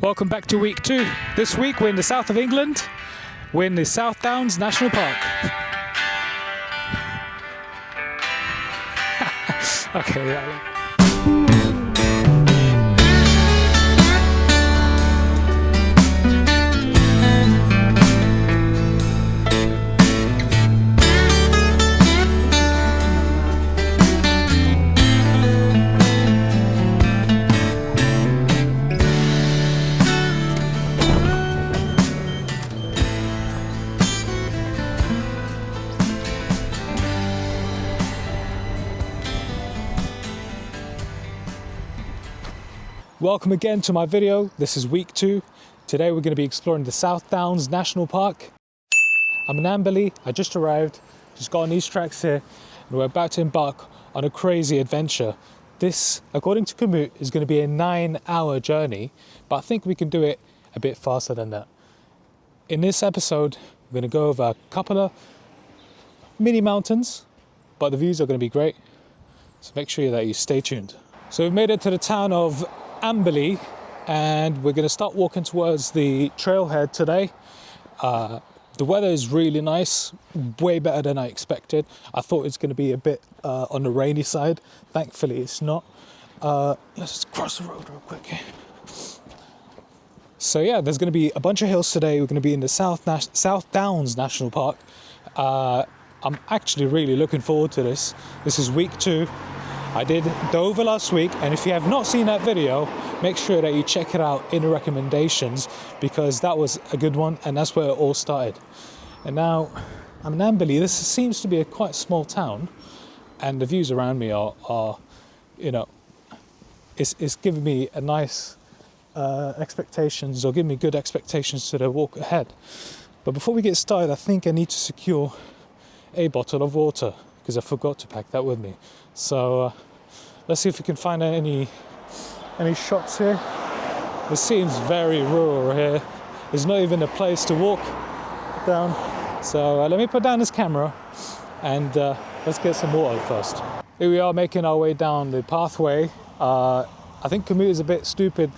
Welcome back to week 2. This week we're in the south of England. We're in the South Downs National Park. Okay. Welcome again to my video. This is week 2. Today we're going to be exploring the South Downs National Park. I'm in Amberley. I just arrived, just got on these tracks here, and we're about to embark on a crazy adventure. This, according to Komoot, is going to be a 9-hour journey, but I think we can do it a bit faster than that. In this episode, we're going to go over a couple of mini mountains, but the views are going to be great, so make sure that you stay tuned. So we've made it to the town of Amberley, and we're going to start walking towards the trailhead today. The weather is really nice, way better than I expected. I thought it's going to be a bit on the rainy side. Thankfully it's not. Let's just cross the road real quick. So yeah, there's going to be a bunch of hills today. We're going to be in the South Downs National Park. I'm actually really looking forward to this. This is week 2. I did Dover last week, and if you have not seen that video, make sure that you check it out in the recommendations, because that was a good one and that's where it all started. And now I'm in Amberley. This seems to be a quite small town, and the views around me are you know, it's giving me a nice expectations, or giving me good expectations to the walk ahead. But before we get started, I think I need to secure a bottle of water, because I forgot to pack that with me. So let's see if we can find any shops here. It seems very rural here. There's not even a place to walk down. So let me put down this camera and let's get some water first. Here we are, making our way down the pathway. I think Komoot is a bit stupid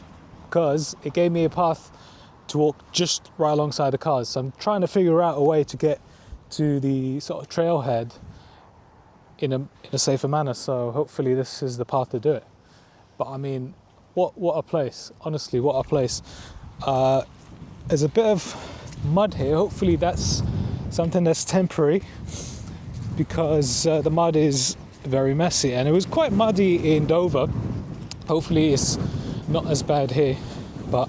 because it gave me a path to walk just right alongside the cars. So I'm trying to figure out a way to get to the sort of trailhead in a safer manner, so hopefully this is the path to do it. But I mean, what a place, honestly, what a place. There's a bit of mud here. Hopefully that's something that's temporary, because the mud is very messy, and it was quite muddy in Dover. Hopefully it's not as bad here, but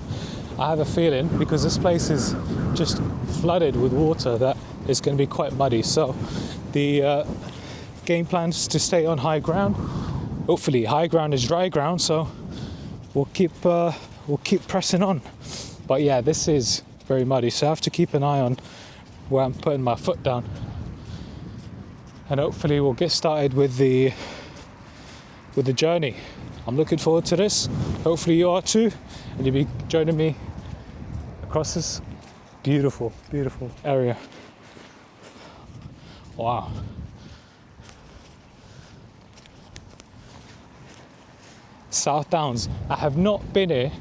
I have a feeling, because this place is just flooded with water, that it's going to be quite muddy. So the game plan is to stay on high ground. Hopefully high ground is dry ground, so we'll keep pressing on. But yeah, this is very muddy, so I have to keep an eye on where I'm putting my foot down, and hopefully we'll get started with the journey. I'm looking forward to this. Hopefully you are too, and you'll be joining me across this beautiful area. Wow. South Downs. I have not been here,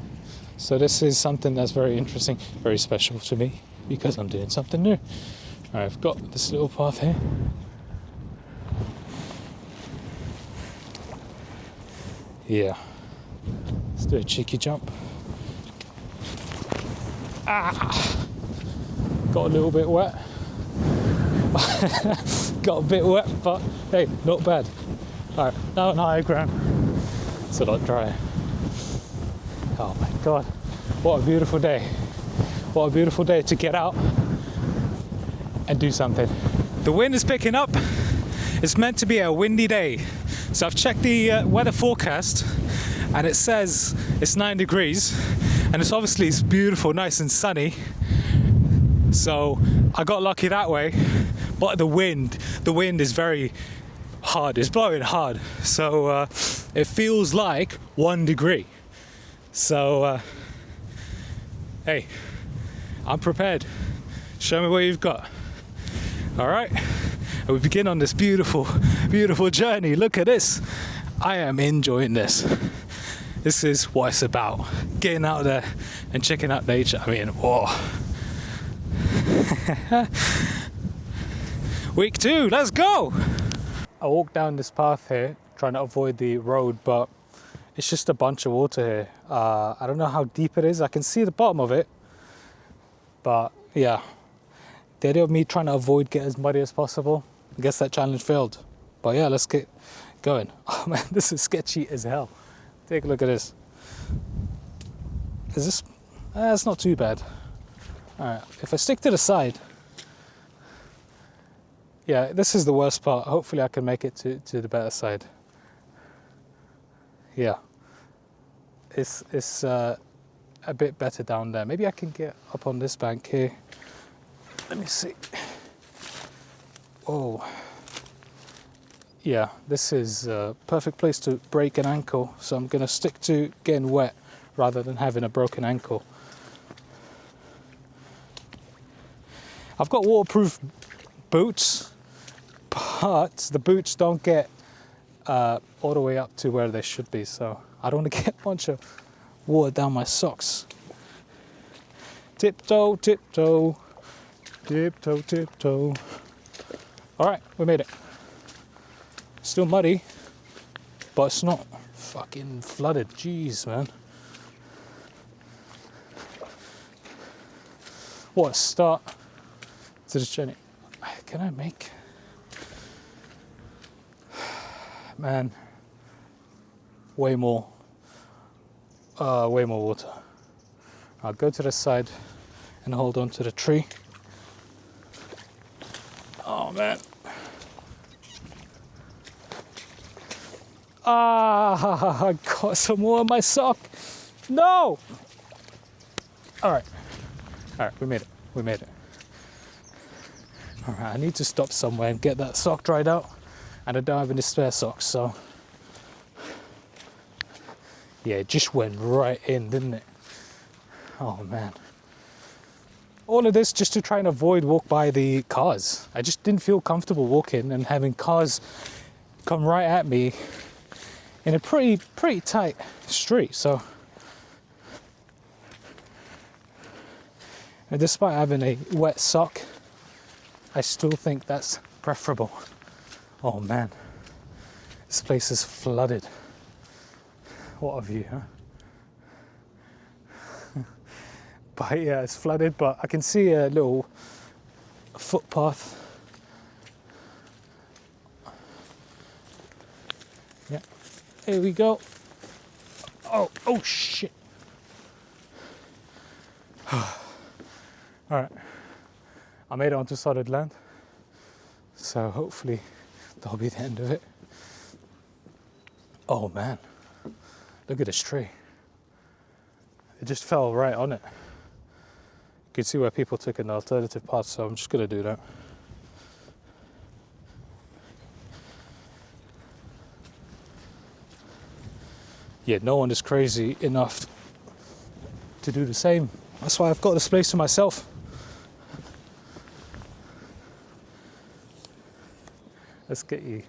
so this is something that's very interesting, very special to me, because I'm doing something new. Alright, I've got this little path here. Yeah. Let's do a cheeky jump. Got a little bit wet. Got a bit wet, but hey, not bad. Alright, now on high ground. So not dry. Oh my god, what a beautiful day. What a beautiful day to get out and do something. The wind is picking up. It's meant to be a windy day. So I've checked the weather forecast, and it says it's 9 degrees, and it's beautiful, nice and sunny. So I got lucky that way. But the wind is very hard. It's blowing hard. So it feels like 1 degree. So hey, I'm prepared. Show me what you've got. All right, and we begin on this beautiful journey. Look at this. I am enjoying this. This is what it's about. Getting out there and checking out nature. I mean, whoa. Week 2, let's go! I walked down this path here, trying to avoid the road, but it's just a bunch of water here. I don't know how deep it is. I can see the bottom of it, but yeah. The idea of me trying to avoid getting as muddy as possible, I guess that challenge failed. But yeah, let's get going. Oh man, this is sketchy as hell. Take a look at this. Is this? It's not too bad. All right, if I stick to the side, yeah, this is the worst part. Hopefully I can make it to the better side. Yeah, it's a bit better down there. Maybe I can get up on this bank here. Let me see. Oh, yeah, this is a perfect place to break an ankle. So I'm gonna stick to getting wet rather than having a broken ankle. I've got waterproof boots, but the boots don't get all the way up to where they should be. So I don't want to get a bunch of water down my socks. Tiptoe, tiptoe. Tiptoe, tiptoe. All right, we made it. Still muddy, but it's not fucking flooded. Jeez, man. What a start to this journey. Can I make... Man, way more water. I'll go to the side and hold on to the tree. Oh man. I got some more in my sock. No! All right, we made it. All right, I need to stop somewhere and get that sock dried out. And I don't have any spare socks, so. Yeah, it just went right in, didn't it? Oh man. All of this just to try and avoid walk by the cars. I just didn't feel comfortable walking and having cars come right at me in a pretty tight street. So, and despite having a wet sock, I still think that's preferable. Oh man, this place is flooded. What a view, huh? But yeah, it's flooded, but I can see a little footpath. Yeah, here we go. Oh shit. All right, I made it onto solid land. So hopefully that'll be the end of it. Oh man, look at this tree. It just fell right on it. You can see where people took an alternative path, so I'm just gonna do that. Yeah, no one is crazy enough to do the same. That's why I've got this place to myself. Let's give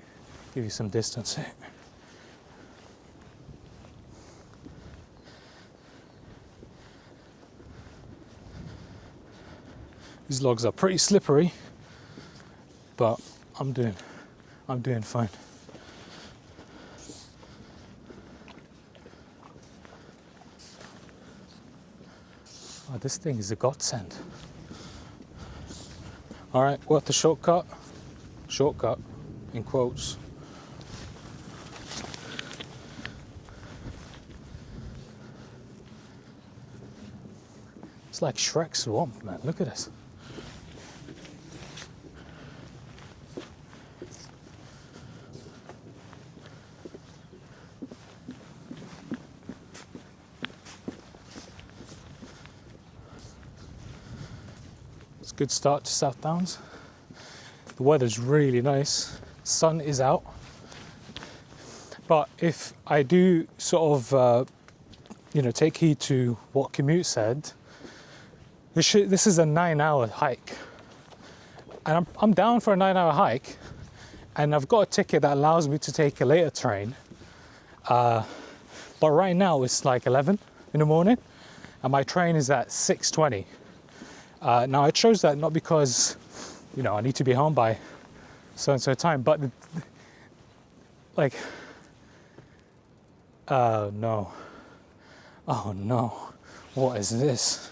you some distance here. These logs are pretty slippery, but I'm doing fine. Oh, this thing is a godsend. All right, worth the shortcut. Shortcut, in quotes. It's like Shrek Swamp, man. Look at this. It's a good start to South Downs. The weather's really nice. Sun is out. But if I do sort of, take heed to what Commute said, this is a 9-hour hike. And I'm down for a 9-hour hike. And I've got a ticket that allows me to take a later train. But right now it's like 11 in the morning and my train is at 6:20. Now I chose that not because, you know, I need to be home by so and so time, but like, oh no, what is this?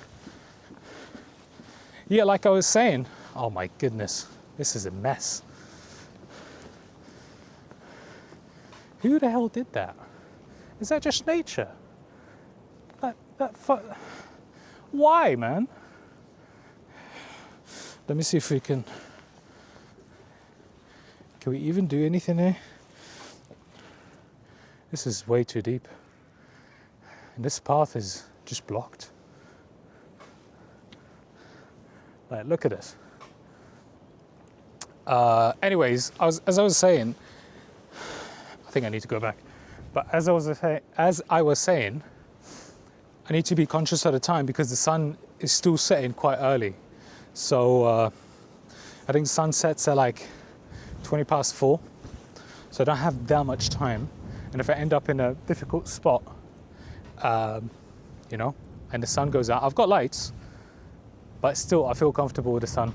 Yeah, like I was saying, oh my goodness, this is a mess. Who the hell did that? Is that just nature? Why, man? Let me see if we can we even do anything here? This is way too deep. And this path is just blocked. Like, look at this. Anyways, as I was saying, I think I need to go back. But as I was saying, I need to be conscious of the time because the sun is still setting quite early. So I think the sun sets at like 20 past 4. So I don't have that much time. And if I end up in a difficult spot, you know, and the sun goes out, I've got lights, but still I feel comfortable with the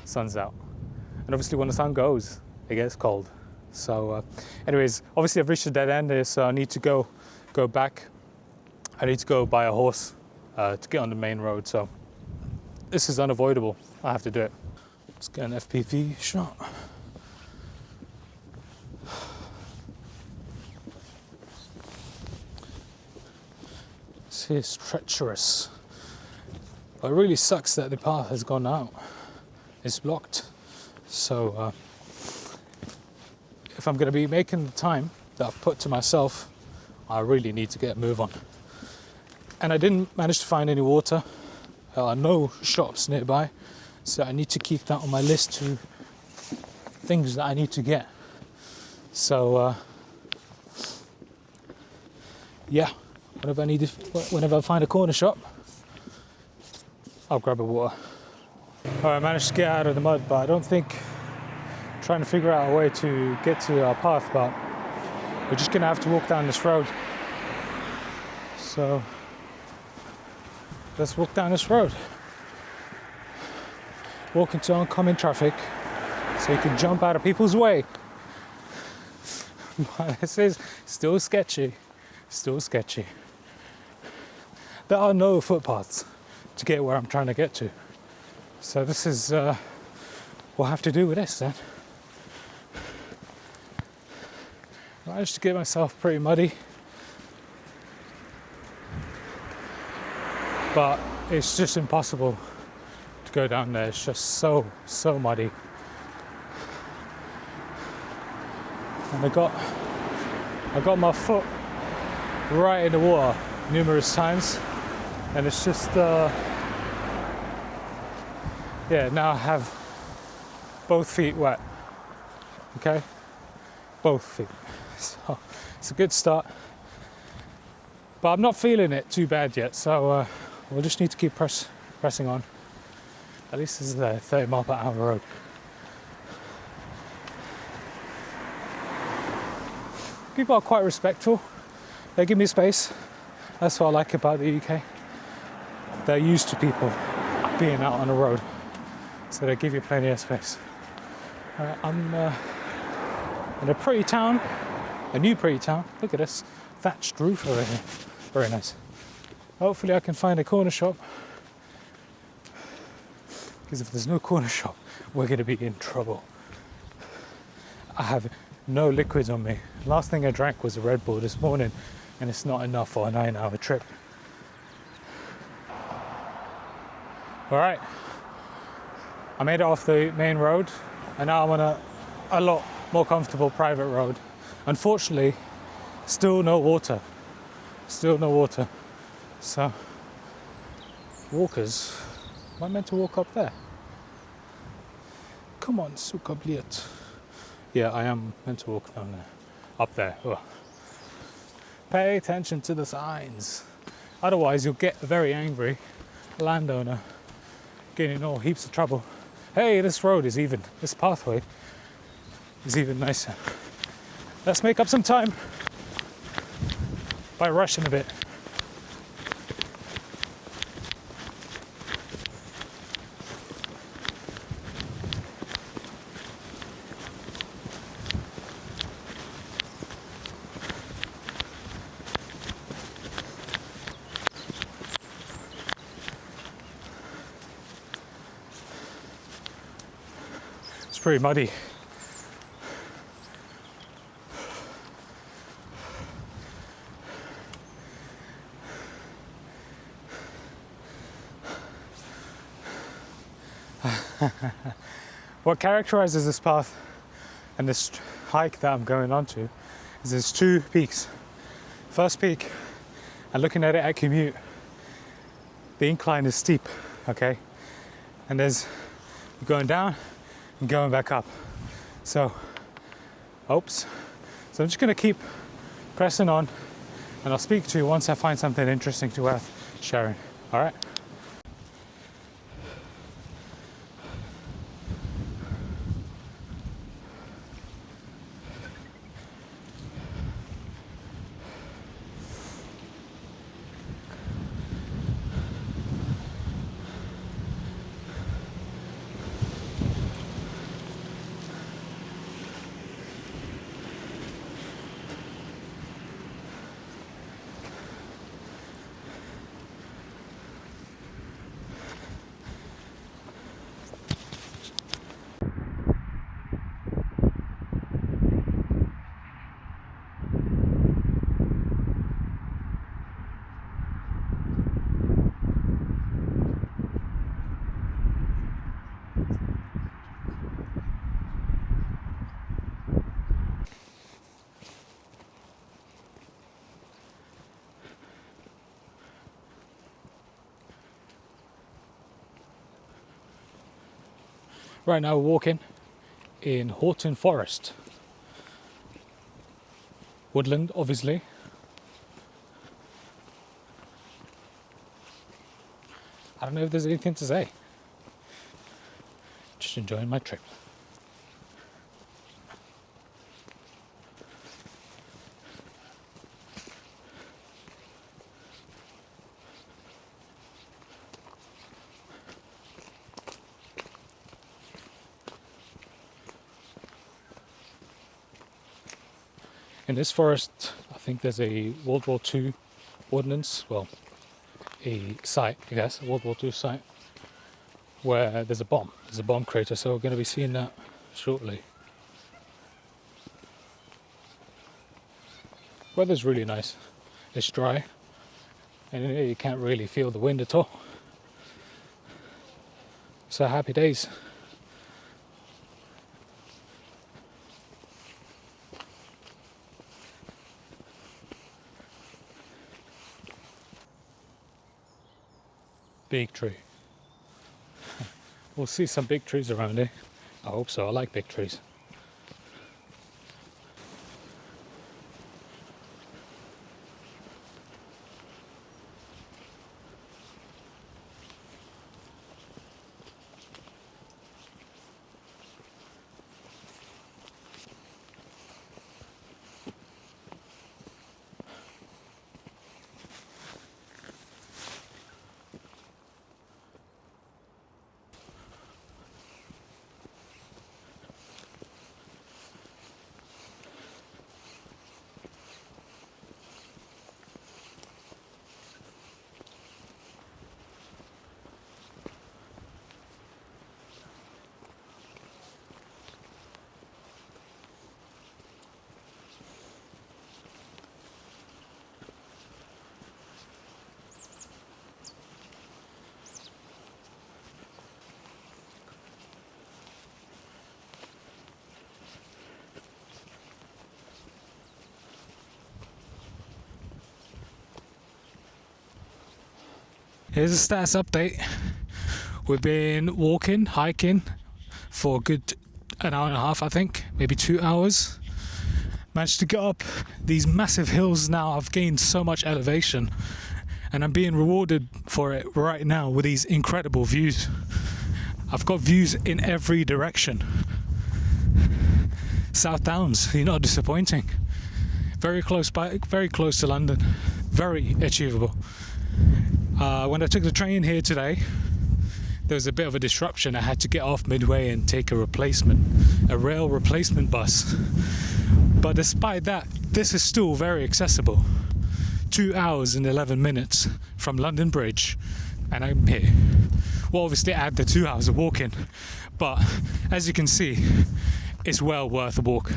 sun's out. And obviously when the sun goes, it gets cold. So anyways, obviously I've reached a dead end here, so I need to go back. I need to go buy a horse to get on the main road. So this is unavoidable. I have to do it. Let's get an FPV shot. This is treacherous. But it really sucks that the path has gone out. It's blocked. So if I'm going to be making the time that I've put to myself, I really need to get a move on. And I didn't manage to find any water. No shops nearby. So I need to keep that on my list to things that I need to get. So yeah, whenever I find a corner shop, I'll grab a water. All right, I managed to get out of the mud, but I don't think trying to figure out a way to get to our path, but we're just gonna have to walk down this road. So let's walk down this road. Walk into oncoming traffic so you can jump out of people's way. But this is still sketchy, still sketchy. There are no footpaths to get where I'm trying to get to. So this is what I have to do with this then. I managed to get myself pretty muddy, but it's just impossible to go down there. It's just so muddy. And I got my foot right in the water numerous times, and it's just yeah, now I have both feet wet. Okay, both feet. So it's a good start, but I'm not feeling it too bad yet, so we'll just need to keep pressing on. At least this is a 30 mile per hour road. People are quite respectful. They give me space. That's what I like about the UK. They're used to people being out on the road, so they give you plenty of space. I'm in a pretty town, a new pretty town. Look at this thatched roof over here. Very nice. Hopefully I can find a corner shop, because if there's no corner shop, we're going to be in trouble. I have no liquids on me. Last thing I drank was a Red Bull this morning, and it's not enough for a 9-hour trip. All right, I made it off the main road, and now I'm on a lot more comfortable private road. Unfortunately, still no water. Still no water. So, walkers, am I meant to walk up there? Come on, suka bliet. Yeah, I am meant to walk down there. Up there. Ugh. Pay attention to the signs. Otherwise, you'll get a very angry landowner, getting in all heaps of trouble. Hey, this road is even, this pathway is even nicer. Let's make up some time. by rushing a bit. It's pretty muddy. What characterizes this path and this hike that I'm going onto is there's two peaks. First peak, and looking at it at commute, the incline is steep, okay? And there's going down and going back up. So, oops. So I'm just gonna keep pressing on, and I'll speak to you once I find something interesting to worth sharing. All right? Right now we're walking in Horton Forest. Woodland, obviously. I don't know if there's anything to say. Just enjoying my trip. In this forest, I think there's a World War II ordnance, well, a site, I guess, a World War II site, where there's a bomb. There's a bomb crater, so we're going to be seeing that shortly. Weather's really nice. It's dry, and you can't really feel the wind at all. So happy days. Big tree. We'll see some big trees around here. I hope so. I like big trees. Here's a status update. We've been walking, hiking for a good an hour and a half, I think, maybe 2 hours. Managed to get up these massive hills now. I've gained so much elevation and I'm being rewarded for it right now with these incredible views. I've got views in every direction. South Downs, you're not disappointing. very close to London, very achievable. When I took the train here today, there was a bit of a disruption. I had to get off midway and take a rail replacement bus. But despite that, this is still very accessible. 2 hours and 11 minutes from London Bridge, and I'm here. Well, obviously add the 2 hours of walking, but as you can see, it's well worth a walk.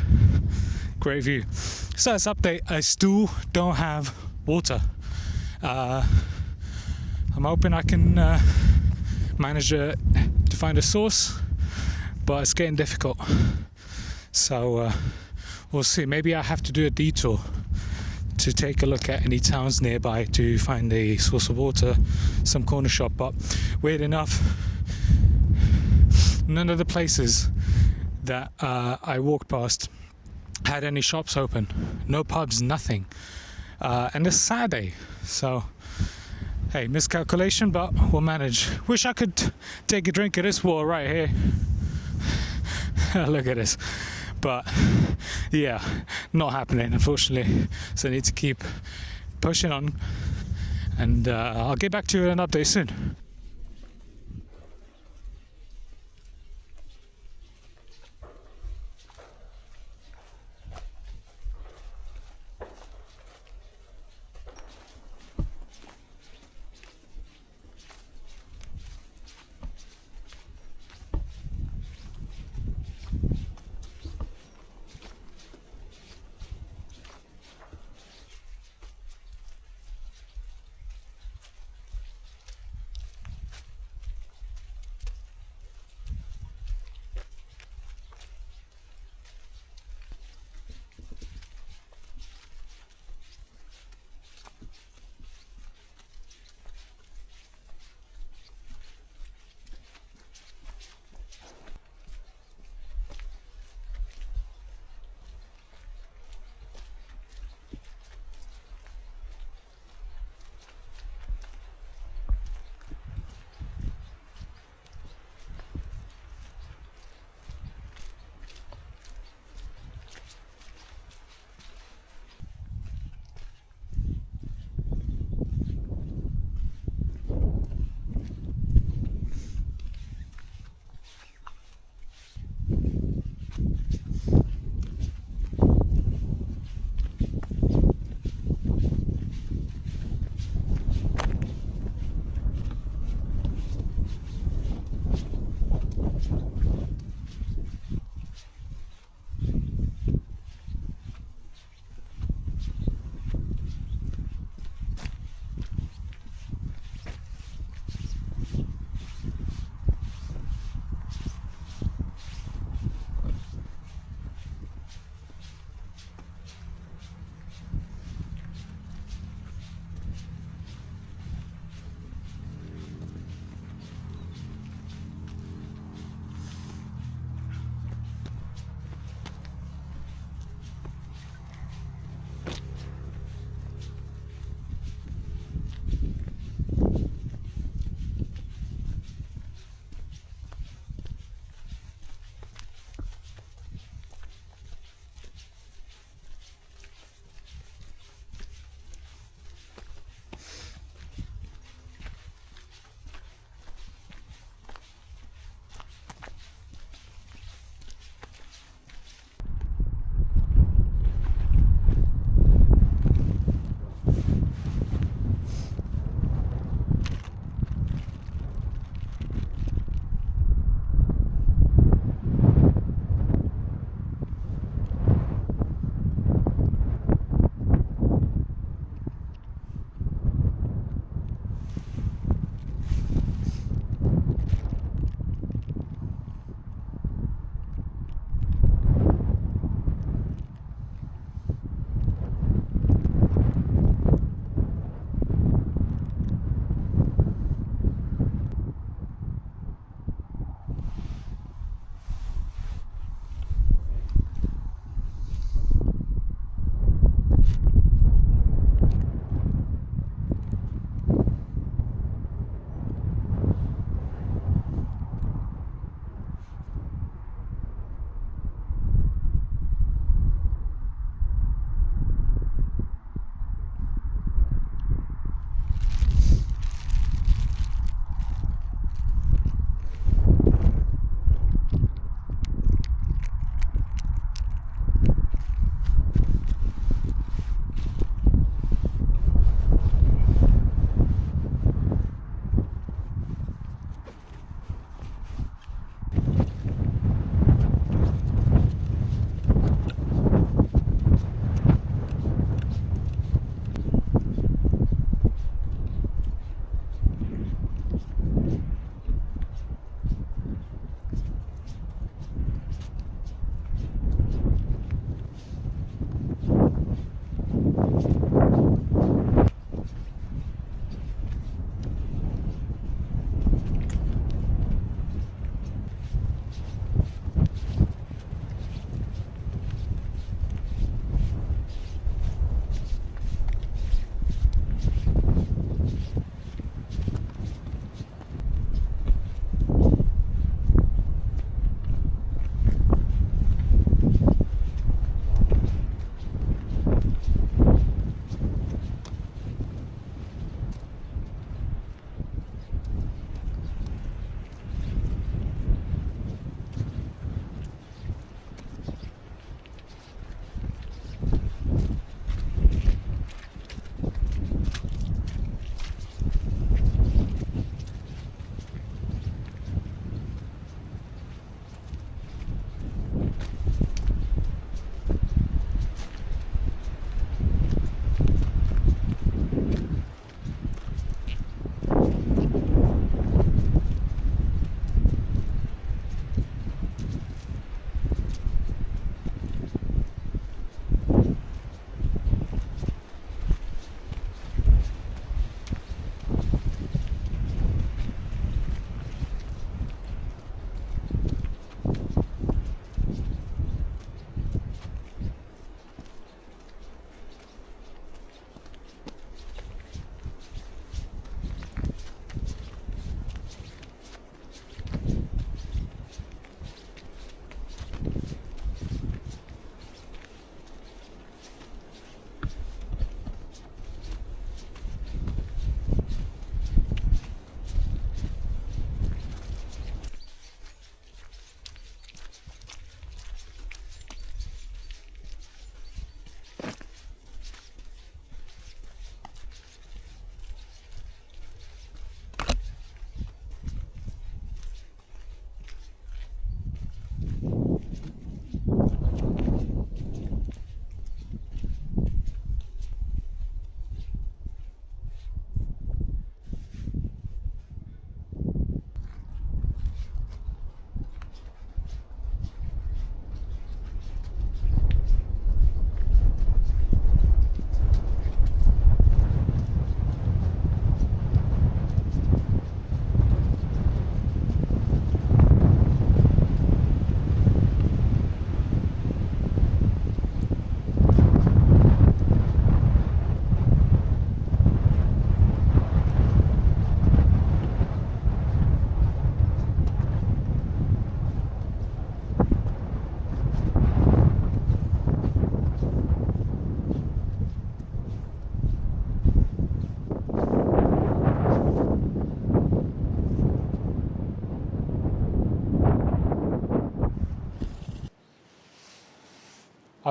Great view. So as update, I still don't have water. I'm hoping I can manage to find a source, but it's getting difficult. So we'll see. Maybe I have to do a detour to take a look at any towns nearby to find a source of water, some corner shop. But weird enough, none of the places that I walked past had any shops open. No pubs, nothing. And it's Saturday, so hey, miscalculation, but we'll manage. Wish I could take a drink of this water right here. Look at this. But yeah, not happening, unfortunately. So I need to keep pushing on, and I'll get back to you with an update soon.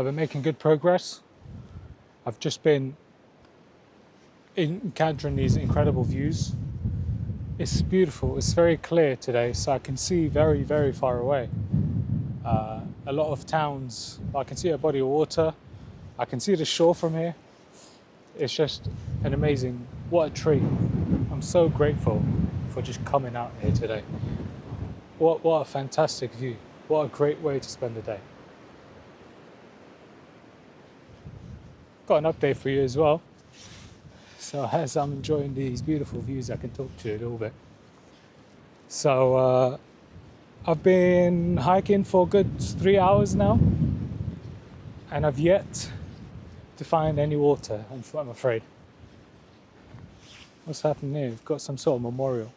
I've been making good progress. I've just been encountering these incredible views. It's beautiful. It's very clear today, so I can see very, very far away. A lot of towns, I can see a body of water. I can see the shore from here. It's just an amazing, what a treat. I'm so grateful for just coming out here today. What a fantastic view. What a great way to spend the day. Got an update for you as well. So as I'm enjoying these beautiful views, I can talk to you a little bit. So I've been hiking for a good 3 hours now, and I've yet to find any water, I'm afraid. What's happening here? We've got some sort of memorial.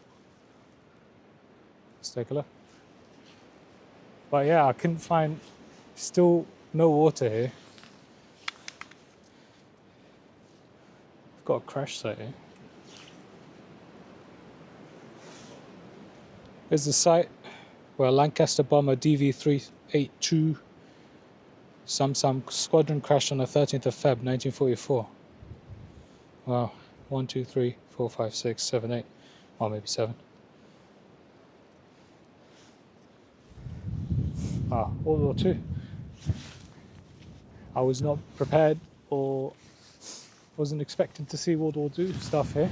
Let's take a look. But yeah, I couldn't find, still no water here. I've got a crash site here. Here's the site where Lancaster bomber DV-382 Samsung squadron crashed on the 13th of Feb 1944. Wow, 1, 2, 3, 4, 5, 6, 7, 8, or maybe 7. World War II. I was not prepared or wasn't expecting to see World War II stuff here.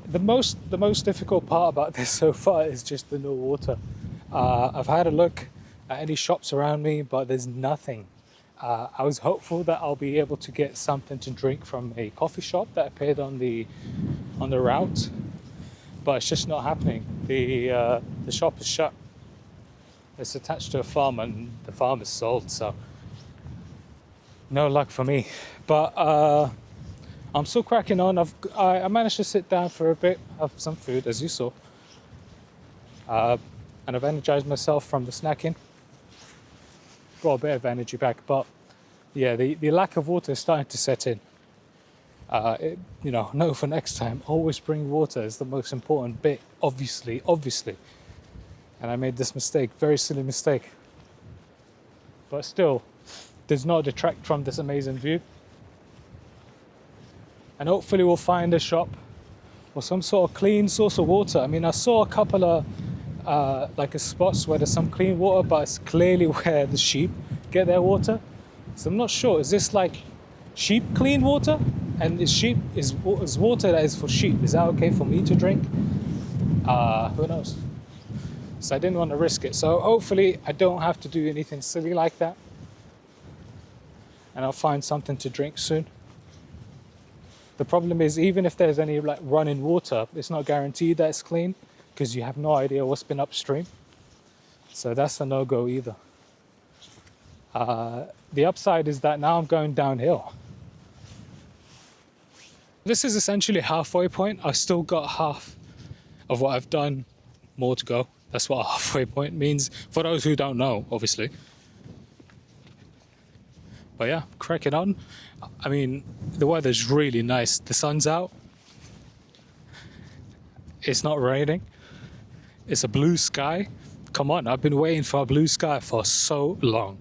The most difficult part about this so far is just the no water. I've had a look at any shops around me, but there's nothing. I was hopeful that I'll be able to get something to drink from a coffee shop that appeared on the route, but it's just not happening. The shop is shut. It's attached to a farm, and the farm is sold, so no luck for me. But I'm still cracking on. I managed to sit down for a bit, have some food, as you saw, and I've energized myself from the snacking. Got a bit of energy back, but yeah, the lack of water is starting to set in. Note for next time, always bring water is the most important bit, obviously. And I made this mistake, very silly mistake. But still, does not detract from this amazing view. And hopefully we'll find a shop or some sort of clean source of water. I mean, I saw a couple of spots where there's some clean water, but it's clearly where the sheep get their water. So I'm not sure, is this like sheep clean water? And is water that is for sheep, is that okay for me to drink? Who knows? So I didn't want to risk it. So hopefully I don't have to do anything silly like that. And I'll find something to drink soon. The problem is, even if there's any running water, it's not guaranteed that it's clean, because you have no idea what's been upstream. So that's a no-go either. The upside is that now I'm going downhill. This is essentially a halfway point. I've still got half of what I've done, more to go. That's what a halfway point means, for those who don't know, obviously. But yeah, cracking on. I mean, the weather's really nice. The sun's out. It's not raining. It's a blue sky. Come on, I've been waiting for a blue sky for so long.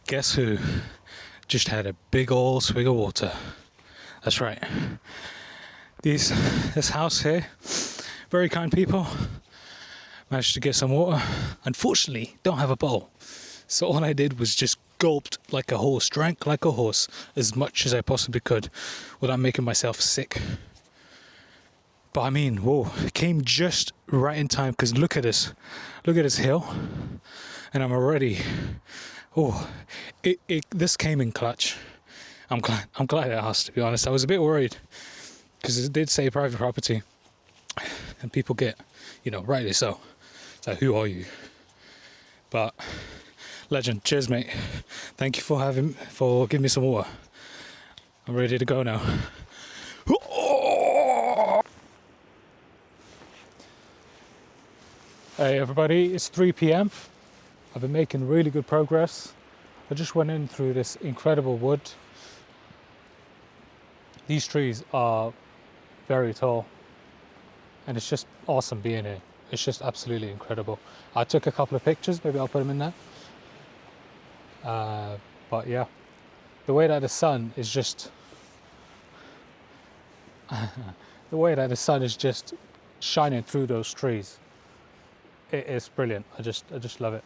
Guess who just had a big old swig of water? That's right. This house here, very kind people, managed to get some water. Unfortunately, don't have a bowl. So all I did was just gulped like a horse, drank like a horse, as much as I possibly could without making myself sick. But I mean, whoa, it came just right in time, because look at this hill, and I'm already, this came in clutch. I'm glad it asked, to be honest. I was a bit worried, because it did say private property. and people get, rightly so. It's like, who are you? But legend, cheers, mate. Thank you for giving me some water. I'm ready to go now. Hey everybody, it's 3 p.m. I've been making really good progress. I just went in through this incredible wood. These trees are very tall, and it's just awesome being here. It's just absolutely incredible. I took a couple of pictures, maybe I'll put them in there. But yeah, the way that the sun is just shining through those trees, it is brilliant. I just love it.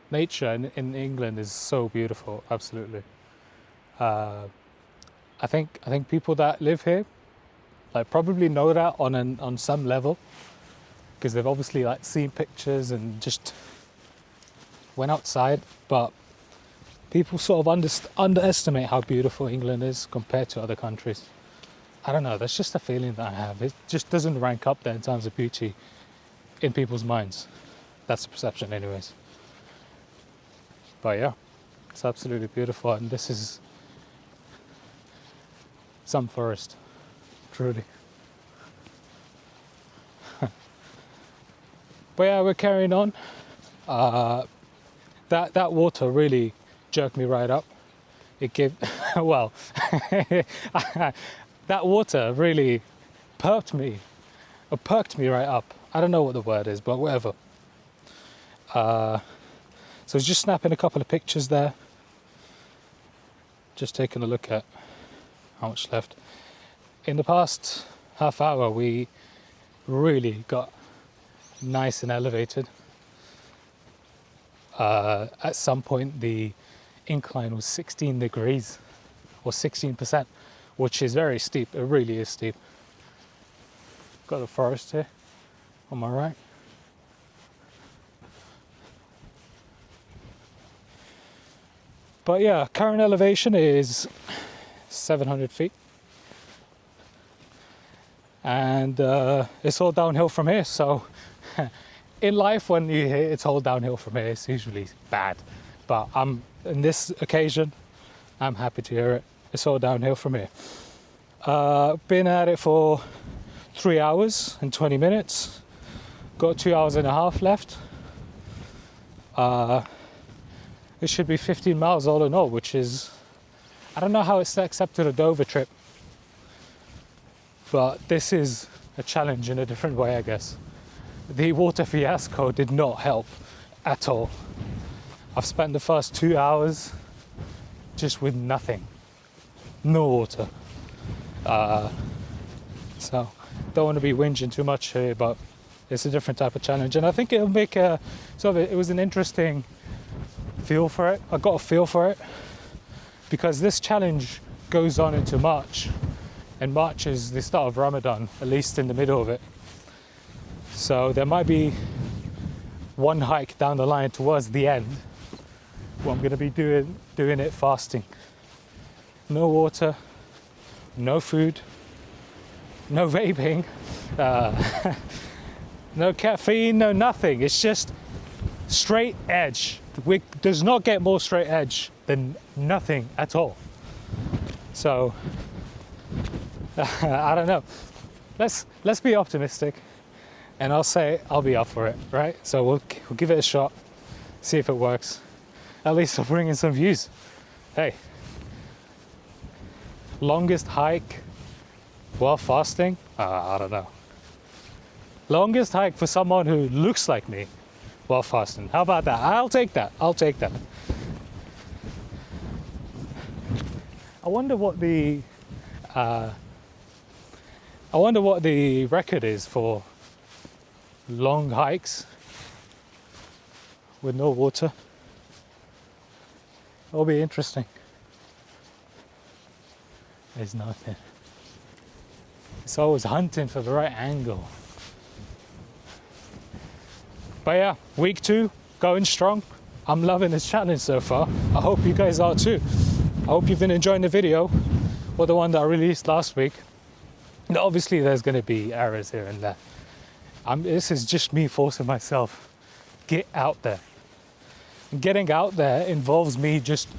Nature in England is so beautiful, absolutely. I think people that live here probably know that on some level, because they've obviously seen pictures and just went outside. But people sort of underestimate how beautiful England is compared to other countries. I don't know, that's just a feeling that I have. It just doesn't rank up there in terms of beauty in people's minds. That's the perception anyways. But yeah, it's absolutely beautiful, and this is some forest, truly. But yeah, we're carrying on. That water really jerked me right up. It gave, well, that water really perked me right up. I don't know what the word is, but whatever. So I was just snapping a couple of pictures there. Just taking a look at how much left. In the past half hour, we really got nice and elevated. At some point, the incline was 16 degrees or 16%, which is very steep. It really is steep. Got a forest here on my right. But yeah, current elevation is 700 feet. And it's all downhill from here. So in life, when you hear it's all downhill from here, it's usually bad. But in this occasion, I'm happy to hear it. It's all downhill from here. Been at it for 3 hours and 20 minutes. Got 2 hours and a half left. It should be 15 miles all in all, which is, I don't know how it stacks up to the Dover trip, but this is a challenge in a different way, I guess. The water fiasco did not help at all. I've spent the first 2 hours just with nothing, no water. So don't want to be whinging too much here, but it's a different type of challenge, and I think it'll make it was an interesting feel for it. I got a feel for it because this challenge goes on into March, and March is the start of Ramadan, at least in the middle of it. So there might be one hike down the line towards the end where I'm going to be doing it fasting. No water, no food, no vaping, no caffeine, no nothing. It's just straight edge. Does not get more straight edge than nothing at all. So I don't know. Let's be optimistic, and I'll say I'll be up for it, right? So we'll give it a shot, see if it works. At least I'll bring in some views. Hey, longest hike while fasting? I don't know. Longest hike for someone who looks like me while fasting. How about that? I'll take that. I wonder what the record is for long hikes with no water. It'll be interesting. There's nothing. It's always hunting for the right angle. But yeah, week 2, going strong. I'm loving this challenge so far. I hope you guys are too. I hope you've been enjoying the video, or the one that I released last week. Now, obviously, there's going to be errors here and there. This is just me forcing myself, get out there. And getting out there involves me just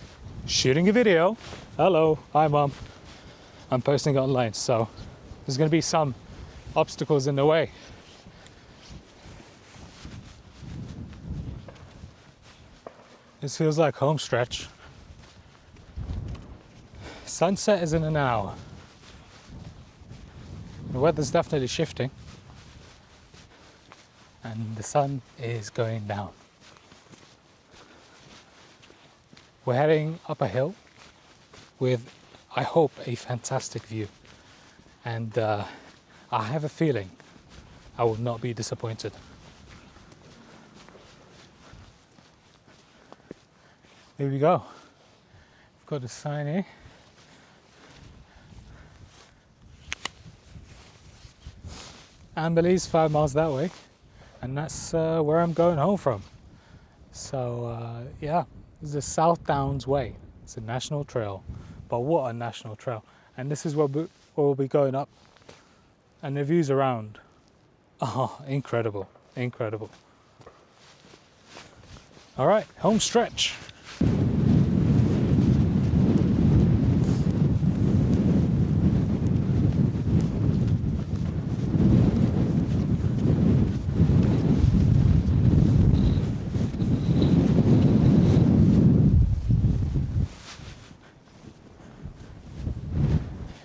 shooting a video. Hello, hi mom. I'm posting it online, so there's going to be some obstacles in the way. This feels like home stretch. Sunset is in an hour. The weather's definitely shifting, and the sun is going down. We're heading up a hill with, I hope, a fantastic view. And I have a feeling I will not be disappointed. Here we go. I've got a sign here. Amberley's 5 miles that way, and that's where I'm going home from. So yeah, this is the South Downs Way. It's a national trail, but what a national trail. And this is where we'll be going up, and the views around, oh, incredible, incredible. All right, home stretch.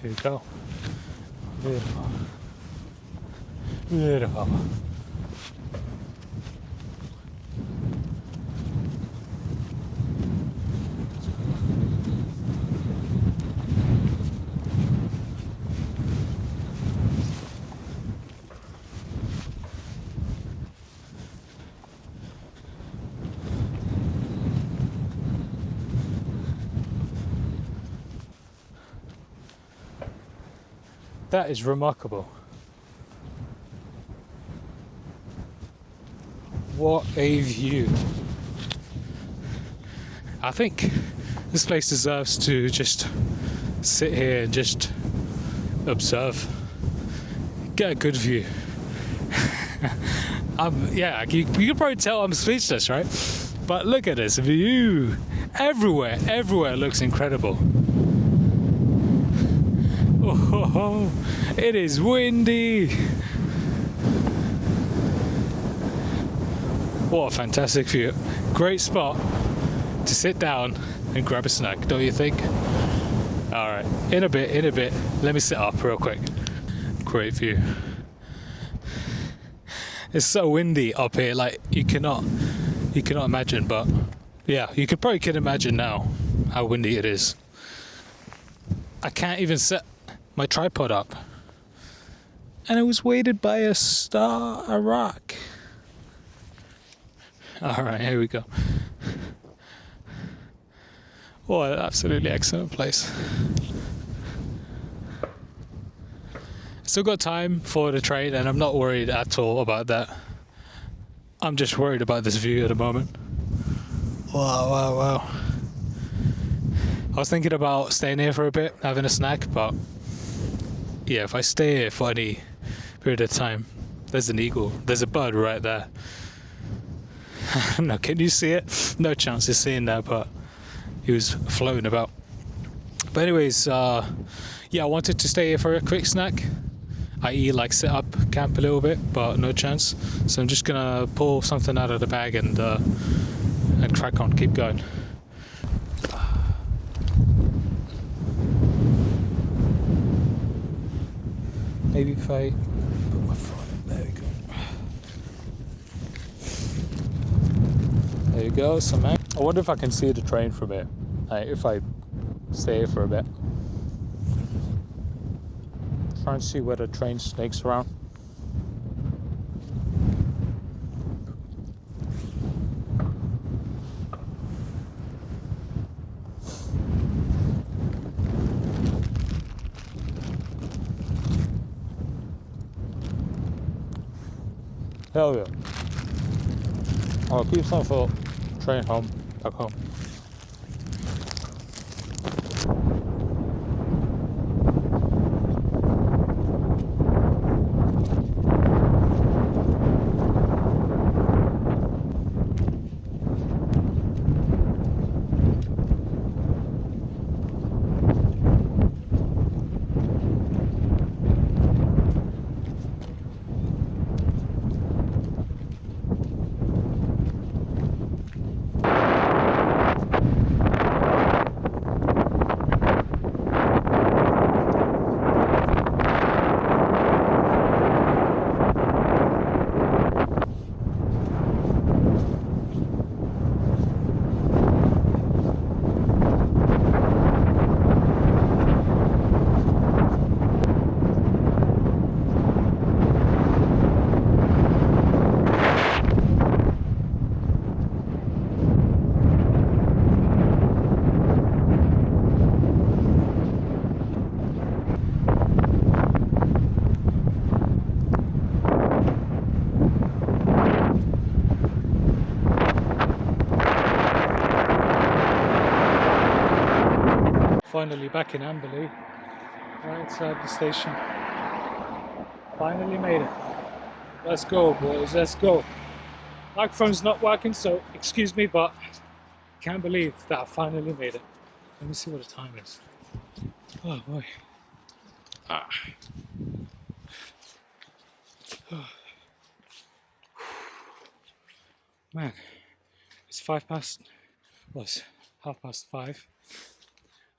Here we go. Beautiful. Beautiful. That is remarkable. What a view. I think this place deserves to just sit here and just observe. Get a good view. Yeah, you can probably tell I'm speechless, right? But look at this view. Everywhere looks incredible. Oh, it is windy. What a fantastic view. Great spot to sit down and grab a snack, don't you think? All right, in a bit. Let me sit up real quick. Great view. It's so windy up here, like you cannot imagine, but yeah, you probably can imagine now how windy it is. I can't even set my tripod up, and it was weighted by a rock. All right, here we go. What an absolutely excellent place. Still got time for the train, and I'm not worried at all about that. I'm just worried about this view at the moment. Wow. I was thinking about staying here for a bit, having a snack, but yeah, if I stay here for any period of time, there's an eagle, there's a bird right there. No, can you see it? No chance of seeing that, but he was floating about. But anyways, yeah, I wanted to stay here for a quick snack, i.e. like sit up, camp a little bit, but no chance. So I'm just gonna pull something out of the bag and crack on, keep going. Maybe if I put my phone in, there we go. There you go, so man. I wonder if I can see the train from here, if I stay here for a bit. Try and see where the train snakes around. Hell yeah. I'll keep some for train home, back home. Finally back in Amberley, right outside the station. Finally made it. Let's go, boys, let's go. Microphone's not working, so excuse me, but can't believe that I finally made it. Let me see what the time is. Oh boy. Ah. Man, it's 5:30,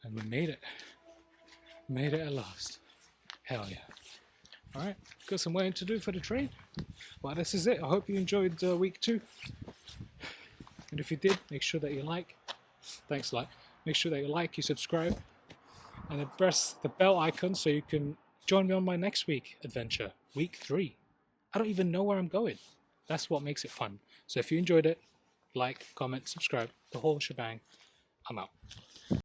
and we made it. Made it at last. Hell yeah. Alright, got some waiting to do for the train. Well, this is it. I hope you enjoyed week 2. And if you did, make sure that you like. Thanks a lot. Make sure that you like, you subscribe, and then press the bell icon so you can join me on my next week adventure, week 3. I don't even know where I'm going. That's what makes it fun. So if you enjoyed it, like, comment, subscribe, the whole shebang. I'm out.